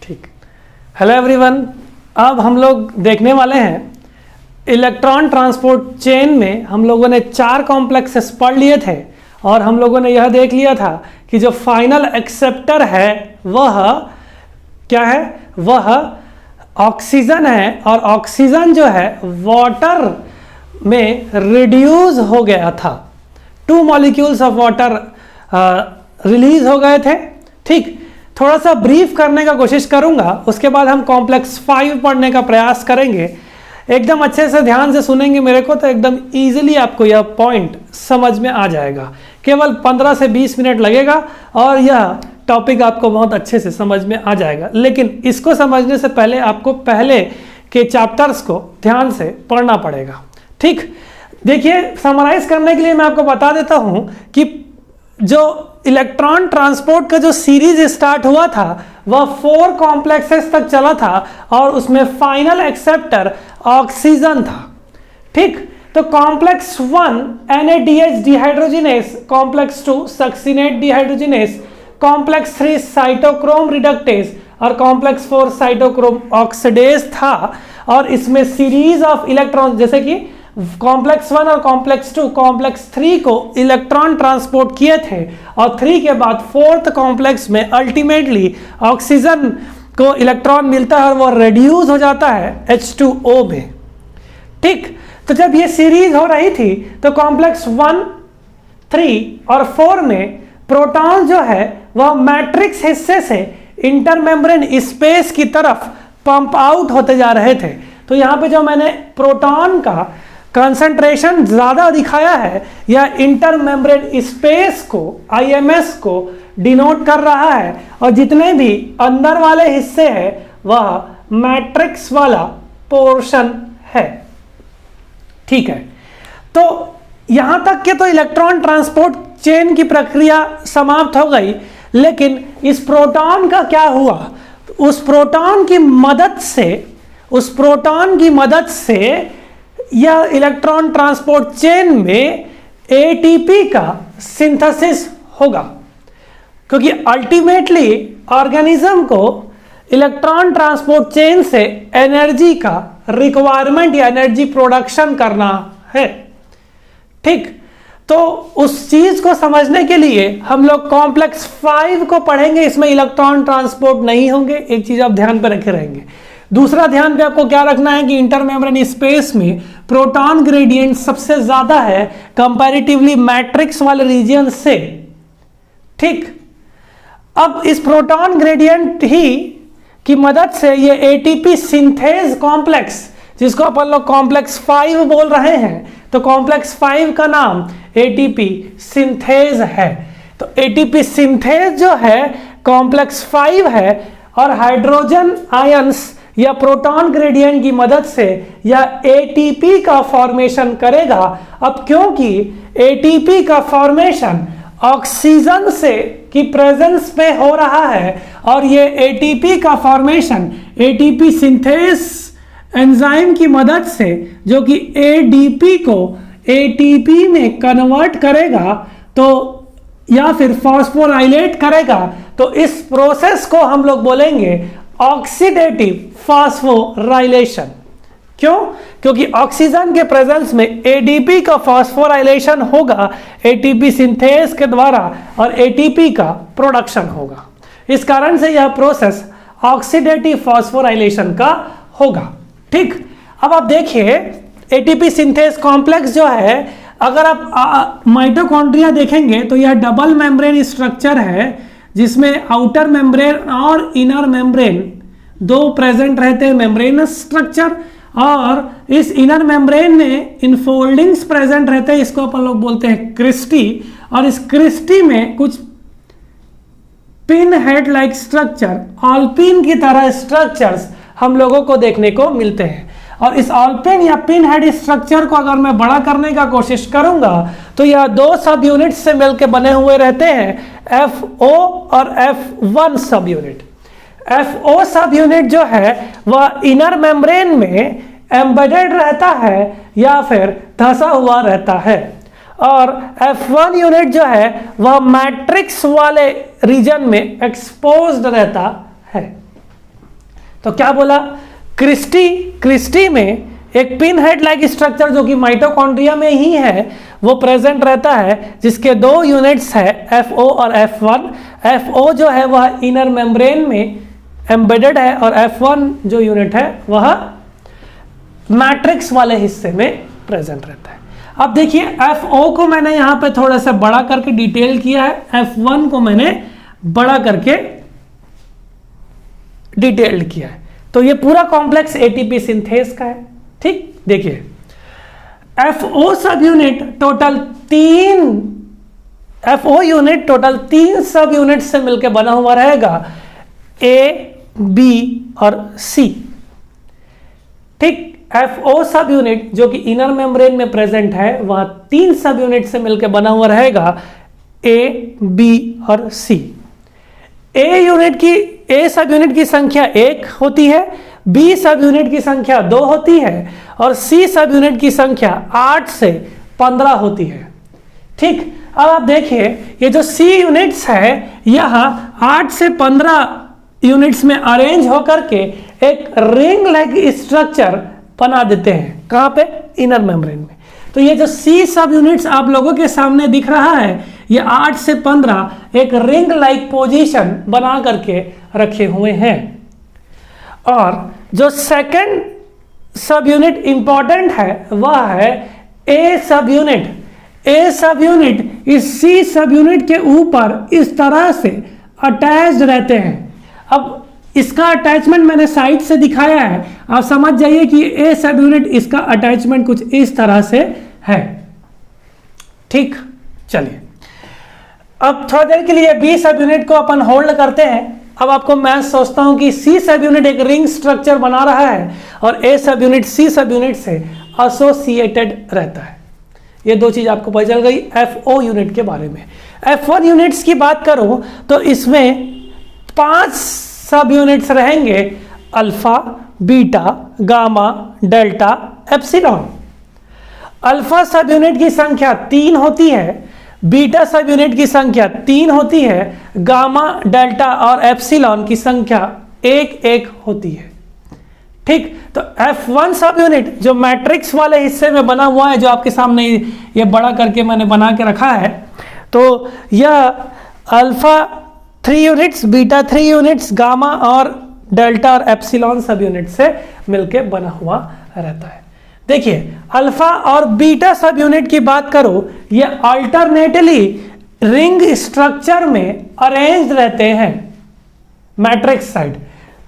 ठीक। Hello everyone, अब हम लोग देखने वाले हैं इलेक्ट्रॉन ट्रांसपोर्ट चेन में हम लोगों ने 4 कॉम्प्लेक्सेस पढ़ लिए थे और हम लोगों ने यह देख लिया था कि जो फाइनल एक्सेप्टर है वह क्या है, वह ऑक्सीजन है और ऑक्सीजन जो है वाटर में रिड्यूस हो गया था। 2 मॉलिक्यूल्स ऑफ वाटर रिलीज हो गए थे। ठीक, थोड़ा सा ब्रीफ करने का कोशिश करूंगा, उसके बाद हम कॉम्प्लेक्स 5 पढ़ने का प्रयास करेंगे। एकदम अच्छे से ध्यान से सुनेंगे मेरे को तो एकदम इजीली आपको यह पॉइंट समझ में आ जाएगा। केवल 15 से 20 मिनट लगेगा और यह टॉपिक आपको बहुत अच्छे से समझ में आ जाएगा। लेकिन इसको समझने से पहले आपको पहले के चैप्टर्स को ध्यान से पढ़ना पड़ेगा। ठीक, देखिए समराइज करने के लिए मैं आपको बता देता हूं कि जो इलेक्ट्रॉन ट्रांसपोर्ट का जो सीरीज स्टार्ट हुआ था वह 4 कॉम्प्लेक्सेस तक चला था और उसमें फाइनल एक्सेप्टर ऑक्सीजन था। ठीक, तो complex 1 NADH dehydrogenase, complex 2 succinate dehydrogenase, complex 3 cytochrome reductase और कॉम्प्लेक्स 4 साइटोक्रोम ऑक्सीडेज था। और इसमें सीरीज ऑफ इलेक्ट्रॉन जैसे कि कॉम्प्लेक्स 1 और कॉम्प्लेक्स 2 कॉम्प्लेक्स 3 को इलेक्ट्रॉन ट्रांसपोर्ट किए थे और 3 के बाद 4th कॉम्प्लेक्स में अल्टीमेटली ऑक्सीजन को इलेक्ट्रॉन मिलता है और वो रिड्यूस हो जाता है H2O में। ठीक, तो जब ये सीरीज हो रही थी तो कॉम्प्लेक्स 1, 3 और 4 में प्रोटॉन जो है वह मैट्रिक्स हिस्से से इंटरमेम्ब्रेन स्पेस की तरफ पंप आउट होते जा रहे थे। तो यहाँ पे जो मैंने प्रोटॉन का कंसंट्रेशन ज्यादा दिखाया है यह इंटरमेम्ब्रेन स्पेस को, IMS को डिनोट कर रहा है और जितने भी अंदर वाले हिस्से हैं वह मैट्रिक्स वाला पोर्शन है। ठीक है, तो यहां तक के तो इलेक्ट्रॉन ट्रांसपोर्ट चेन की प्रक्रिया समाप्त हो गई। लेकिन इस प्रोटॉन का क्या हुआ? उस प्रोटॉन की मदद से यह इलेक्ट्रॉन ट्रांसपोर्ट चेन में ATP का सिंथेसिस होगा, क्योंकि अल्टीमेटली ऑर्गेनिज्म को इलेक्ट्रॉन ट्रांसपोर्ट चेन से एनर्जी का रिक्वायरमेंट या एनर्जी प्रोडक्शन करना है। ठीक, तो उस चीज को समझने के लिए हम लोग कॉम्प्लेक्स 5 को पढ़ेंगे। इसमें इलेक्ट्रॉन ट्रांसपोर्ट नहीं होंगे, एक चीज आप ध्यान पे रखे रहेंगे। दूसरा ध्यान पे आपको क्या रखना है कि इंटरमेम्ब्रेन स्पेस में प्रोटॉन ग्रेडियंट सबसे ज्यादा है कंपैरेटिवली मैट्रिक्स वाले रीजन से। ठीक, अब इस प्रोटॉन ग्रेडियंट ही की मदद से ये ATP सिंथेज कॉम्प्लेक्स, जिसको अपन लोग कॉम्प्लेक्स 5 बोल रहे हैं, तो कॉम्प्लेक्स 5 का नाम ATP सिंथेज है। तो ATP सिंथेज जो है कॉम्प्लेक्स 5 है और हाइड्रोजन आयंस या प्रोटॉन ग्रेडियंट की मदद से यह ATP का फॉर्मेशन करेगा। अब क्योंकि ATP का फॉर्मेशन ऑक्सीजन से की प्रेजेंस में हो रहा है और ये ATP का फॉर्मेशन ATP सिंथेज एंजाइम की मदद से जो कि ADP को ATP में कन्वर्ट करेगा तो या फिर फॉस्फोराइलेट करेगा, तो इस प्रोसेस को हम लोग बोलेंगे ऑक्सीडेटिव फॉस्फोराइलेशन। क्यों? क्योंकि ऑक्सीजन के प्रेजेंस में ADP का फॉस्फोराइलेशन होगा ATP सिंथेज के द्वारा और ATP का प्रोडक्शन होगा। इस कारण से यह प्रोसेस ऑक्सीडेटिव फॉस्फोराइलेशन का होगा। ठीक, अब आप देखिए ATP सिंथेज कॉम्प्लेक्स जो है, अगर आप माइटोकॉन्ड्रिया देखेंगे तो यह डबल मेम्ब्रेन स्ट्रक्चर है जिसमें आउटर मेम्ब्रेन और इनर मेम्ब्रेन 2 प्रेजेंट रहते हैं मेम्ब्रेनस स्ट्रक्चर, और इस इनर मेम्ब्रेन में इनफोल्डिंग्स प्रेजेंट रहते हैं, इसको अपन लोग बोलते हैं क्रिस्टी। और इस क्रिस्टी में कुछ pin head like structure, Alpino की तरह स्ट्रक्चर्स हम लोगों को देखने को मिलते हैं। और इस ऑलपिन या पिन हेड स्ट्रक्चर को अगर मैं बड़ा करने का कोशिश करूंगा तो यह 2 सब यूनिट से मिलकर बने हुए रहते हैं, FO और F1 सब यूनिट। FO सब यूनिट जो है वह इनर मेम्ब्रेन में एम्बेडेड रहता है या फिर धंसा हुआ रहता है, और F1 यूनिट जो है वह मैट्रिक्स वाले रीजन में एक्सपोज्ड रहता है। तो क्या बोला, क्रिस्टी में एक पिन हेड लाइक स्ट्रक्चर जो कि माइटोकॉन्ड्रिया में ही है वो प्रेजेंट रहता है, जिसके दो यूनिट्स है FO और F1। FO जो है वह इनर मेम्ब्रेन में एम्बेडेड है और F1 जो यूनिट है वह मैट्रिक्स वाले हिस्से में प्रेजेंट रहता है। अब देखिए FO को मैंने यहां पे थोड़ा सा बड़ा करके डिटेल किया है, F1 को मैंने बड़ा करके डिटेल्ड किया है। तो ये पूरा कॉम्प्लेक्स एटीपी सिंथेस का है। ठीक, देखिए FO सब यूनिट टोटल 3 सब यूनिट से मिलकर बना हुआ रहेगा, A, B और C। ठीक, FO सब यूनिट जो कि इनर मेम्ब्रेन में प्रेजेंट है वह 3 सब यूनिट से मिलकर बना हुआ रहेगा, A, B और C। A सब यूनिट की संख्या 1 होती है, B सब यूनिट की संख्या 2 होती है और C सब यूनिट की संख्या 8 से 15 होती है। ठीक, अब आप देखिए ये जो C यूनिट्स है यह 8 से 15 यूनिट्स में अरेंज होकर के एक रिंग लाइक स्ट्रक्चर बना देते हैं। कहां पे, इनर मेम्ब्रेन में। तो ये जो C सब यूनिट्स आप लोगों के सामने दिख रहा है ये 8 से 15 एक रिंग लाइक पोजीशन बना करके रखे हुए हैं। और जो सेकंड सब यूनिट इंपॉर्टेंट है वह है A सब यूनिट। A सब यूनिट इस C सब यूनिट के ऊपर इस तरह से अटैच्ड रहते हैं। अब इसका अटैचमेंट मैंने साइड से दिखाया है, आप समझ जाइए कि A सब यूनिट इसका अटैचमेंट कुछ इस तरह से है। ठीक, चलिए अब थोड़ी देर के लिए B सब यूनिट को अपन होल्ड करते हैं। अब आपको मैं सोचता हूं कि C सब यूनिट एक रिंग स्ट्रक्चर बना रहा है और A सब यूनिट C सब यूनिट से एसोसिएटेड रहता है। ये दो चीज आपको पता चल गई FO यूनिट के बारे में। F1 यूनिट्स की बात करूं तो इसमें 5 सब यूनिट्स रहेंगे, alpha, beta, gamma, delta, epsilon. Alpha सब यूनिट की संख्या 3 होती है, बीटा सब यूनिट की संख्या 3 होती है, गामा, डेल्टा और एप्सिलॉन की संख्या 1 होती है। ठीक, तो F1 सब यूनिट जो मैट्रिक्स वाले हिस्से में बना हुआ है, जो आपके सामने ये बड़ा करके मैंने बना के रखा है, तो यह alpha 3 units, beta 3 units, gamma और डेल्टा और एप्सिलॉन सब यूनिट से मिलके बना हुआ रहता है। देखिए अल्फा और बीटा सब यूनिट की बात करो, ये अल्टरनेटली रिंग स्ट्रक्चर में अरेंज रहते हैं मैट्रिक्स साइड।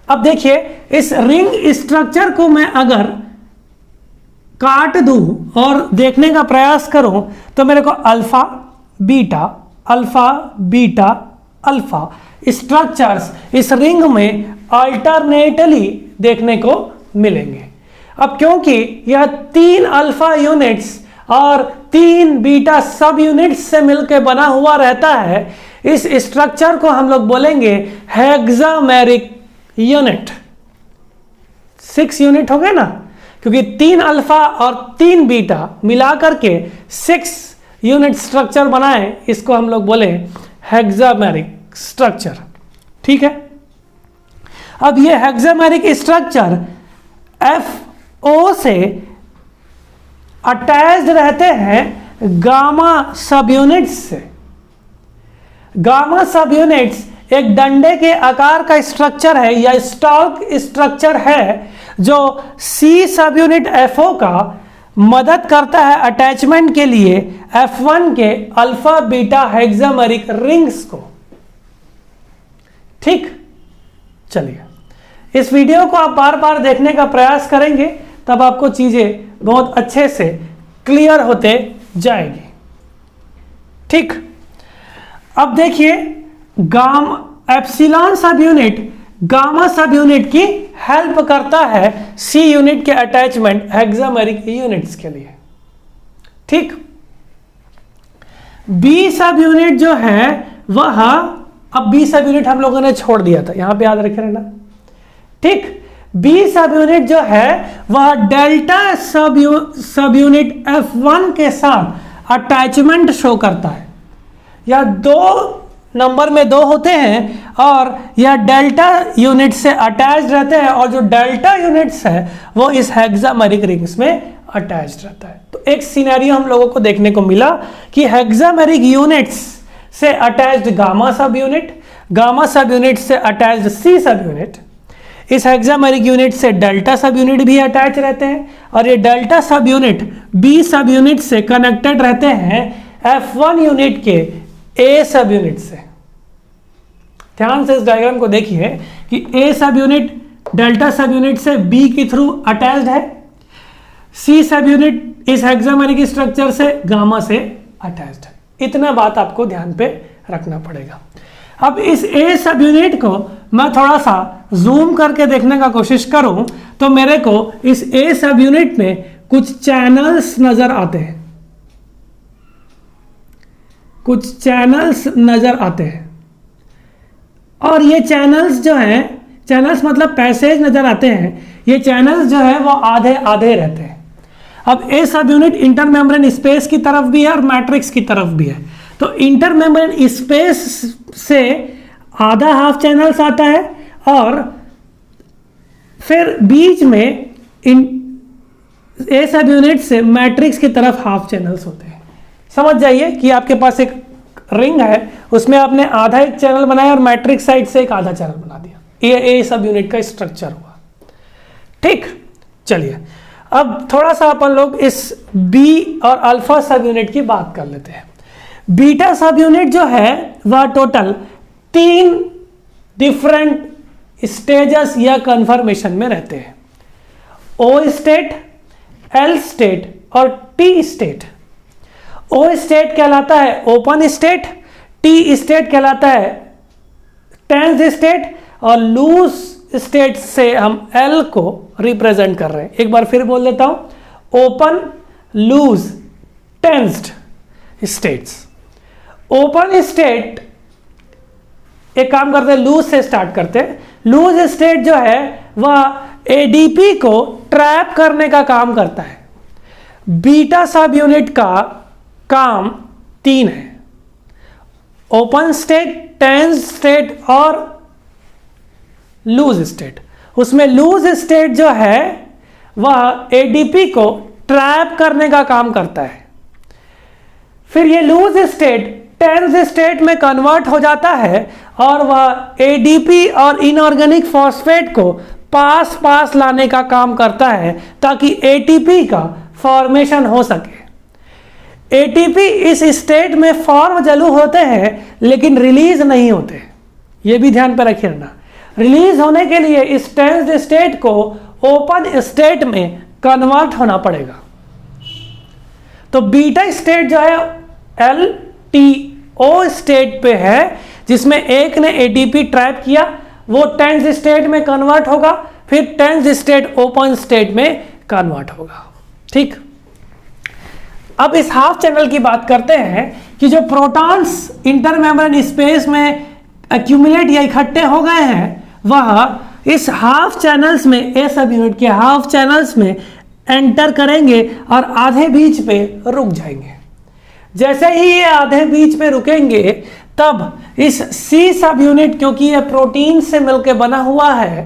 अब देखिए इस रिंग स्ट्रक्चर को मैं अगर काट दूं और देखने का प्रयास करूं तो मेरे को अल्फा बीटा अल्फा स्ट्रक्चर्स इस रिंग में अल्टरनेटली देखने को मिलेंगे। अब क्योंकि यह 3 अल्फा यूनिट्स और 3 बीटा सब यूनिट्स से मिलकर बना हुआ रहता है, इस स्ट्रक्चर को हम लोग बोलेंगे हेक्सामेरिक यूनिट। 6 यूनिट हो गए ना, क्योंकि 3 अल्फा और 3 बीटा मिलाकर के 6 यूनिट स्ट्रक्चर बनाए, इसको हम लोग बोले हेक्सामेरिक स्ट्रक्चर। ठीक है, अब ये हेक्सामेरिक स्ट्रक्चर FO से अटैच्ड रहते हैं गामा सब यूनिट्स से। गामा सब यूनिट्स एक डंडे के आकार का स्ट्रक्चर है या स्टॉक स्ट्रक्चर है जो C सब यूनिट FO का मदद करता है अटैचमेंट के लिए F1 के अल्फा बीटा हेक्सामेरिक रिंग्स को। ठीक, चलिए इस वीडियो को आप बार बार देखने का प्रयास करेंगे तब आपको चीजें बहुत अच्छे से क्लियर होते जाएगी। ठीक, अब देखिए एप्सिलॉन सब यूनिट गामा सब यूनिट की हेल्प करता है C यूनिट के अटैचमेंट हेक्सामेरिक यूनिट्स के लिए। ठीक, B सब यूनिट जो है वह, अब B सब यूनिट हम लोगों ने छोड़ दिया था, यहां पे याद रखे रहना। ठीक, B सब यूनिट जो है वह डेल्टा सब यूनिट F1 के साथ अटैचमेंट शो करता है। या 2 नंबर में 2 होते हैं और यह डेल्टा यूनिट से अटैच रहते हैं, और जो डेल्टा यूनिट्स है वो इस हेक्सामेरिक रिंग्स में अटैच रहता है। तो एक सिनेरियो हम लोगों को देखने को मिला कि हेक्सामेरिक यूनिट्स से attached gamma sub unit, gamma sub unit से अटैच्ड सी सब यूनिट, इस हेक्सामेरिक यूनिट से डेल्टा सब यूनिट भी अटैच रहते हैं, और ये डेल्टा सब यूनिट बी सब यूनिट से कनेक्टेड रहते हैं F1 यूनिट के ए सब यूनिट से। ध्यान से इस डायग्राम को देखिए कि ए सब यूनिट डेल्टा सब यूनिट से बी के थ्रू अटैच्ड है, सी सब यूनिट इस हेक्सामेरिक स्ट्रक्चर से गामा से अटैच्ड है। इतना बात आपको ध्यान पे रखना पड़ेगा। अब इस ए सब यूनिट को मैं थोड़ा सा जूम करके देखने का कोशिश करूं तो मेरे को इस ए सब यूनिट में कुछ चैनल्स नजर आते हैं, कुछ चैनल्स नजर आते हैं, और ये चैनल्स जो हैं, चैनल्स मतलब पैसेज नजर आते हैं, ये चैनल्स जो है वो आधे आधे रहते हैं। अब ए सब यूनिट इंटरमेम्ब्रेन स्पेस की तरफ भी है और मैट्रिक्स की तरफ भी है। तो इंटरमेम्ब्रेन स्पेस से आधा हाफ चैनल्स आता है, और फिर बीच में ए सब यूनिट से मैट्रिक्स की तरफ हाफ चैनल्स होते हैं। समझ जाइए कि आपके पास एक रिंग है, उसमें आपने आधा एक चैनल बनाया और मैट्रिक्स साइड से एक आधा चैनल बना दिया। ये ए सब यूनिट का स्ट्रक्चर हुआ। ठीक, चलिए अब थोड़ा सा अपन लोग इस बी और अल्फा सब यूनिट की बात कर लेते हैं। बीटा सब यूनिट जो है वह टोटल 3 डिफरेंट स्टेजेस या कन्फर्मेशन में रहते हैं, ओ स्टेट, एल स्टेट और टी स्टेट। ओ स्टेट कहलाता है ओपन स्टेट, टी स्टेट कहलाता है टेंस्ड स्टेट, और लूज स्टेट से हम एल को रिप्रेजेंट कर रहे हैं। एक बार फिर बोल देता हूं, open, loose, tensed states. Open state, एक काम करते हैं लूज से स्टार्ट करते हैं। लूज स्टेट जो है वह एडीपी को ट्रैप करने का काम करता है। बीटा सब यूनिट का काम 3 है, ओपन स्टेट, टेंस्ड स्टेट और लूज स्टेट। उसमें लूज स्टेट जो है वह एडीपी को ट्रैप करने का काम करता है। फिर ये लूज स्टेट टेंस्ड स्टेट में कन्वर्ट हो जाता है और वह एडीपी और इनऑर्गेनिक फॉस्फेट को पास पास लाने का काम करता है ताकि एटीपी का फॉर्मेशन हो सके। एटीपी इस स्टेट में फॉर्म जरूर होते हैं लेकिन रिलीज नहीं होते, ये भी ध्यान पर रखिए ना। रिलीज होने के लिए इस टेंस्ड स्टेट को ओपन स्टेट में कन्वर्ट होना पड़ेगा। तो बीटा स्टेट जो है LTO स्टेट पे है, जिसमें एक ने एटीपी ट्रैप किया, वो टेंस्ड स्टेट में कन्वर्ट होगा, फिर टेंस्ड स्टेट ओपन स्टेट में कन्वर्ट होगा। ठीक, अब इस हाफ चैनल की बात करते हैं कि जो प्रोटॉन्स इंटरमेम्ब्रेन स्पेस में एक्यूमुलेट या इकट्ठे हो गए हैं वह इस हाफ चैनल्स में, ए सब यूनिट के हाफ चैनल्स में एंटर करेंगे और आधे बीच पे रुक जाएंगे। जैसे ही ये आधे बीच पे रुकेंगे तब इस सी सब यूनिट, क्योंकि ये प्रोटीन से मिलकर बना हुआ है,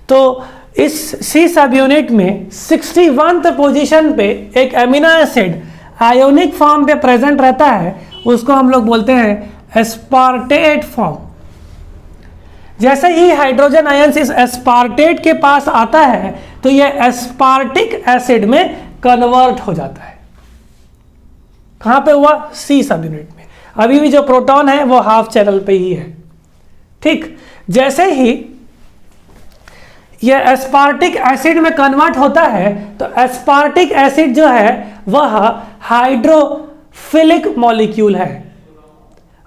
तो इस सी सब यूनिट में 61th पोजीशन पे एक एमिनो एसिड आयोनिक फॉर्म पे प्रेजेंट रहता है, उसको हम लोग बोलते हैं एस्पार्टेट फॉर्म। जैसे ही हाइड्रोजन आयंस इस एस्पार्टेट के पास आता है तो यह एस्पार्टिक एसिड में कन्वर्ट हो जाता है। कहां पे हुआ? सी सब यूनिट में। अभी भी जो प्रोटॉन है वो हाफ चैनल पे ही है। ठीक, जैसे ही यह एस्पार्टिक एसिड में कन्वर्ट होता है तो एस्पार्टिक एसिड जो है वह हाइड्रोफिलिक मॉलिक्यूल है।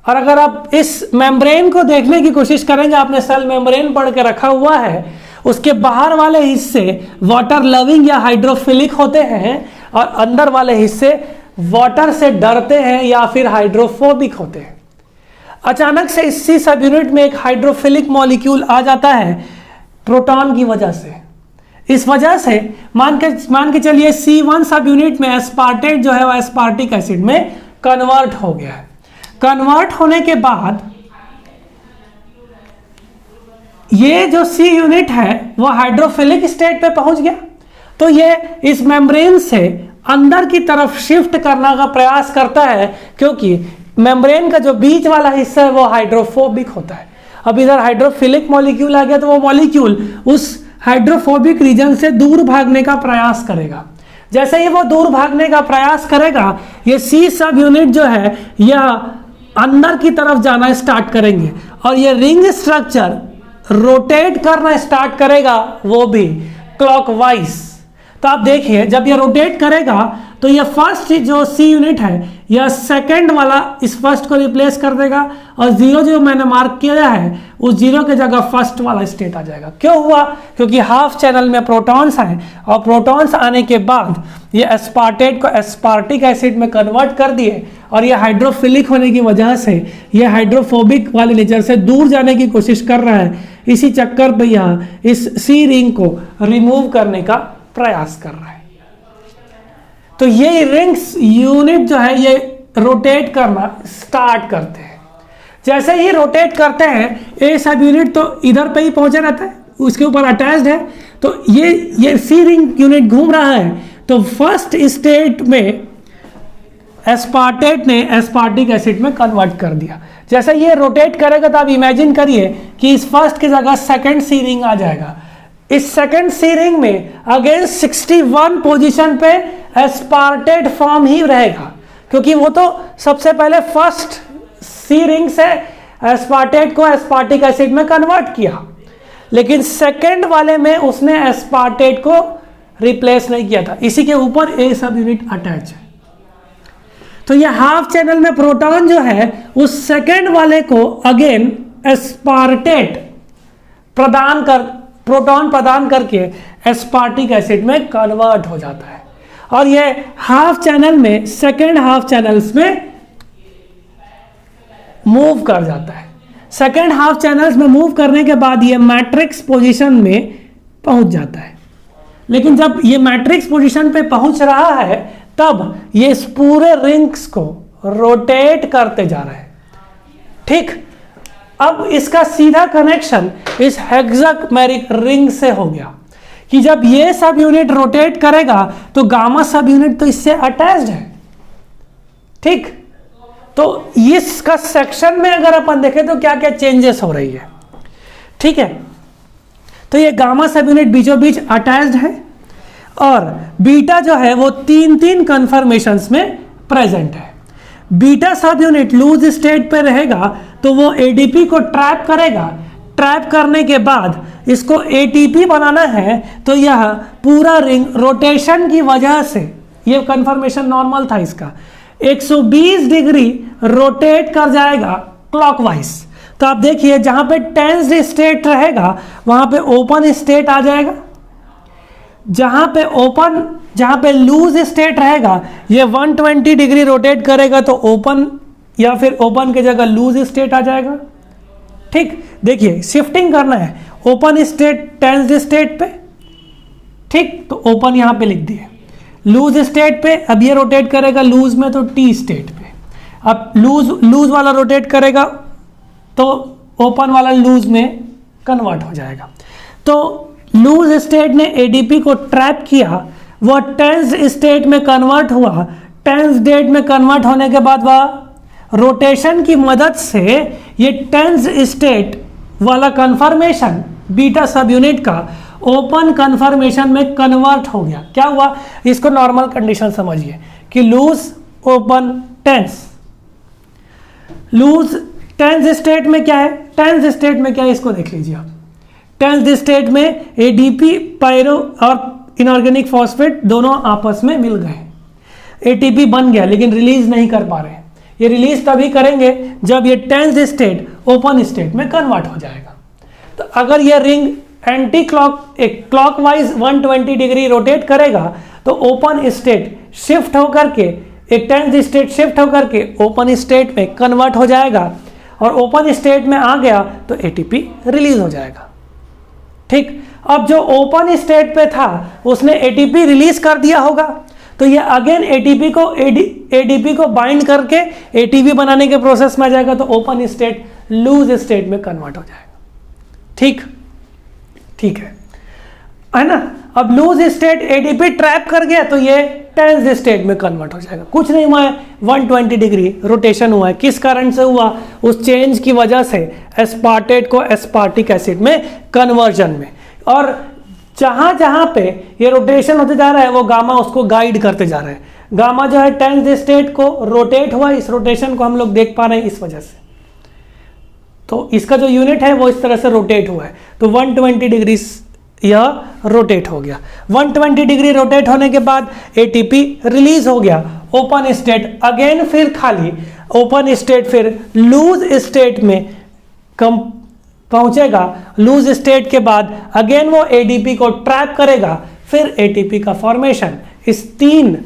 और अगर आप इस मेम्ब्रेन को देखने की कोशिश करेंगे, आपने सेल मेम्ब्रेन पढ़ के रखा हुआ है, उसके बाहर वाले हिस्से वाटर लविंग या हाइड्रोफिलिक होते हैं और अंदर वाले हिस्से वाटर से डरते हैं या फिर हाइड्रोफोबिक होते हैं। अचानक से इसी सब यूनिट में एक हाइड्रोफिलिक मॉलिक्यूल आ जाता है प्रोटॉन की वजह से। इस वजह से मान के चलिए C1 सब यूनिट में एस्पार्टेट जो है वह एस्पार्टिक एसिड में कन्वर्ट हो गया है। कन्वर्ट होने के बाद ये जो सी यूनिट है वो हाइड्रोफिलिक स्टेट पे पहुंच गया, तो ये इस मेम्ब्रेन से अंदर की तरफ शिफ्ट करने का प्रयास करता है, क्योंकि मेम्ब्रेन का जो बीच वाला हिस्सा है वो हाइड्रोफोबिक होता है। अब इधर हाइड्रोफिलिक मॉलिक्यूल आ गया, तो वो मॉलिक्यूल उस हाइड्रोफोबिक रीजन से दूर भागने का प्रयास करेगा। जैसे ही वो दूर भागने का प्रयास करेगा, ये सी सब यूनिट जो है यह अंदर की तरफ जाना स्टार्ट करेंगे और ये रिंग स्ट्रक्चर रोटेट करना स्टार्ट करेगा, वो भी क्लॉकवाइज। तो आप देखिए जब ये रोटेट करेगा तो ये फर्स्ट जो सी यूनिट है यह सेकंड वाला इस फर्स्ट को रिप्लेस कर देगा, और जीरो जो मैंने मार्क किया है उस जीरो के जगह फर्स्ट वाला स्टेट आ जाएगा। क्यों हुआ? क्योंकि हाफ चैनल में प्रोटॉन्स हैं और प्रोटॉन्स आने के बाद ये एस्पार्टेट को एस्पार्टिक एसिड में कन्वर्ट कर दिए, और ये हाइड्रोफिलिक होने की वजह से ये हाइड्रोफोबिक वाले नेचर से दूर जाने की कोशिश कर रहा है। इसी चक्कर पे यहाँ इस सी रिंग को रिमूव करने का प्रयास कर रहा है। तो ये रिंग्स यूनिट जो है ये रोटेट करना स्टार्ट करते हैं। जैसे ही रोटेट करते हैं ए सब यूनिट तो इधर पे ही पहुंचा रहता है, उसके ऊपर अटैच्ड है, तो ये सी रिंग यूनिट घूम रहा है। तो फर्स्ट स्टेट में एस्पार्टेट ने एस्पार्टिक एसिड में कन्वर्ट कर दिया। जैसे ये रोटेट करेगा तो आप इमेजिन करिए कि इस फर्स्ट की जगह सेकंड सी रिंग आ जाएगा। इस सेकंड सी रिंग में अगेन 61 पोजीशन पे एस्पार्टेट फॉर्म ही रहेगा, क्योंकि वो तो सबसे पहले फर्स्ट सी रिंग से एस्पार्टेट को एस्पार्टिक एसिड में कन्वर्ट किया, लेकिन सेकंड वाले में उसने एस्पार्टेट को रिप्लेस नहीं किया था। इसी के ऊपर ए सब यूनिट अटैच है। तो ये हाफ चैनल में प्रोटॉन जो है उस सेकंड वाले को अगेन एस्पार्टेट प्रोटॉन प्रदान करके एस्पार्टिक एसिड में कन्वर्ट हो जाता है, और ये हाफ चैनल में सेकंड हाफ चैनल्स में मूव कर जाता है। सेकंड हाफ चैनल्स में मूव करने के बाद ये मैट्रिक्स पोजीशन में पहुंच जाता है। लेकिन जब ये मैट्रिक्स पोजीशन पे पहुंच रहा है तब ये इस पूरे रिंग्स को रोटेट करते जा रहे हैं। ठीक, अब इसका सीधा कनेक्शन इस हेक्सामेरिक रिंग से हो गया कि जब ये सब यूनिट रोटेट करेगा तो गामा सब यूनिट तो इससे अटैच्ड है। ठीक, तो इसका सेक्शन में अगर अपन देखें तो क्या क्या चेंजेस हो रही है। ठीक है, तो ये गामा सब यूनिट बीचों बीच अटैच्ड है, और बीटा जो है वो तीन कन्फर्मेशंस में प्रेजेंट है। Beta sub unit loose state पे रहेगा तो वो एडीपी को ट्रैप करेगा। ट्रैप करने के बाद इसको एटीपी बनाना है, तो यह पूरा रिंग रोटेशन की वजह से, ये कन्फर्मेशन नॉर्मल था इसका, 120 डिग्री रोटेट कर जाएगा क्लॉकवाइज। तो आप देखिए जहां पे टेंस्ड स्टेट रहेगा वहां पे ओपन स्टेट आ जाएगा, जहां पे लूज स्टेट रहेगा ये 120 डिग्री रोटेट करेगा तो ओपन, या फिर ओपन की जगह लूज स्टेट आ जाएगा। ठीक, देखिए शिफ्टिंग करना है ओपन स्टेट टेंस्ड स्टेट पे। ठीक, तो ओपन यहां पे लिख दिए, लूज स्टेट पे अब ये रोटेट करेगा लूज में तो टी स्टेट पे, अब लूज वाला रोटेट करेगा तो ओपन वाला लूज में कन्वर्ट हो जाएगा। तो लूज स्टेट ने एडीपी को ट्रैप किया, वह टेंस्ड स्टेट में कन्वर्ट हुआ। टेंस्ड स्टेट में कन्वर्ट होने के बाद वह रोटेशन की मदद से ये टेंस्ड स्टेट वाला कन्फर्मेशन बीटा सब यूनिट का ओपन कन्फर्मेशन में कन्वर्ट हो गया। क्या हुआ, इसको नॉर्मल कंडीशन समझिए कि loose open tense. Loose tense state में क्या है, टेंस स्टेट में क्या है इसको देख लीजिए आप। टेंस स्टेट में एडीपी पायरो और इनऑर्गेनिक फॉस्फेट दोनों आपस में मिल गए, एटीपी बन गया, लेकिन रिलीज नहीं कर पा रहे। ये रिलीज तभी करेंगे जब ये टेंस स्टेट ओपन स्टेट में कन्वर्ट हो जाएगा। तो अगर ये ring anti clockwise 120 degree rotate करेगा तो ओपन स्टेट शिफ्ट होकर के, एक टेंस स्टेट शिफ्ट होकर के ओपन स्टेट में कन्वर्ट हो जाएगा, और ओपन स्टेट में आ गया तो एटीपी रिलीज हो जाएगा। ठीक, अब जो ओपन स्टेट पे था उसने एटीपी रिलीज कर दिया होगा, तो ये अगेन एडीपी को बाइंड करके एटीपी बनाने के प्रोसेस में आ जाएगा, तो ओपन स्टेट लूज स्टेट में कन्वर्ट हो जाएगा। ठीक, ठीक है ना। अब लूज स्टेट एडीपी ट्रैप कर गया तो ये टेंस स्टेट में कन्वर्ट हो जाएगा। कुछ नहीं हुआ है, 120 डिग्री रोटेशन हुआ है। किस कारण से हुआ? उस चेंज की वजह से एस्पार्टेट को एस्पार्टिक एसिड में कन्वर्जन में। और जहां जहां पे ये रोटेशन होते जा रहा है वो गामा उसको गाइड करते जा रहा है। गामा जो है टेंस स्टेट को रोटेट हुआ, इस रोटेशन को हम लोग देख पा रहे हैं इस वजह से। तो इसका जो यूनिट है वो इस तरह से रोटेट हुआ है, तो 120 डिग्री यह रोटेट हो गया। 120 डिग्री रोटेट होने के बाद एटीपी रिलीज हो गया। ओपन स्टेट अगेन फिर खाली, ओपन स्टेट फिर लूज स्टेट में कम पहुंचेगा। लूज स्टेट के बाद अगेन वो एडीपी को ट्रैप करेगा, फिर एटीपी का फॉर्मेशन इस 3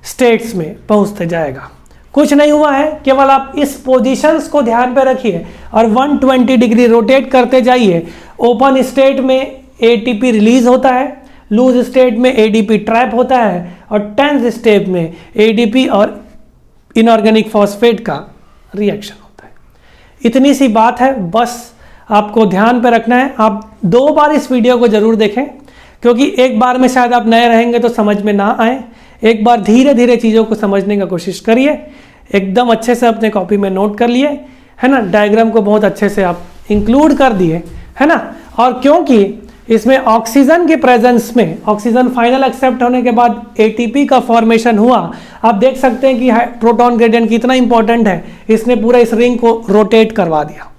स्टेट्स में पहुंचते जाएगा। कुछ नहीं हुआ है, केवल आप इस पोजीशंस को ध्यान पे रखिए और 120 डिग्री रोटेट करते जाइए। ओपन स्टेट में एटीपी रिलीज होता है, लूज स्टेट में एडीपी ट्रैप होता है और टेंस स्टेट में एडीपी और इनऑर्गेनिक फॉस्फेट का रिएक्शन होता है। इतनी सी बात है, बस आपको ध्यान पे रखना है। आप 2 बार इस वीडियो को जरूर देखें, क्योंकि एक बार में शायद आप नए रहेंगे तो समझ में ना आए। एक बार धीरे धीरे चीज़ों को समझने का कोशिश करिए। एकदम अच्छे से अपने कॉपी में नोट कर लिए, है ना। डायग्राम को बहुत अच्छे से आप इंक्लूड कर दिए, है ना। और क्योंकि इसमें ऑक्सीजन के प्रेजेंस में, ऑक्सीजन फाइनल एक्सेप्ट होने के बाद एटीपी का फॉर्मेशन हुआ। आप देख सकते हैं कि प्रोटॉन ग्रेडियंट कितना इंपॉर्टेंट है, इसने पूरा इस रिंग को रोटेट करवा दिया।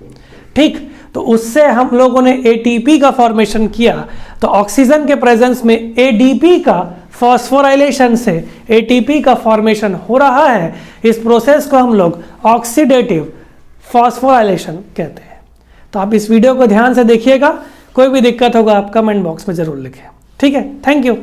ठीक, तो उससे हम लोगों ने एटीपी का फॉर्मेशन किया। तो ऑक्सीजन के प्रेजेंस में एडीपी का फॉस्फोराइलेशन से एटीपी का फॉर्मेशन हो रहा है। इस प्रोसेस को हम लोग ऑक्सीडेटिव फॉस्फोराइलेशन कहते हैं। तो आप इस वीडियो को ध्यान से देखिएगा। कोई भी दिक्कत होगा आप कमेंट बॉक्स में जरूर लिखें। ठीक है, थैंक यू।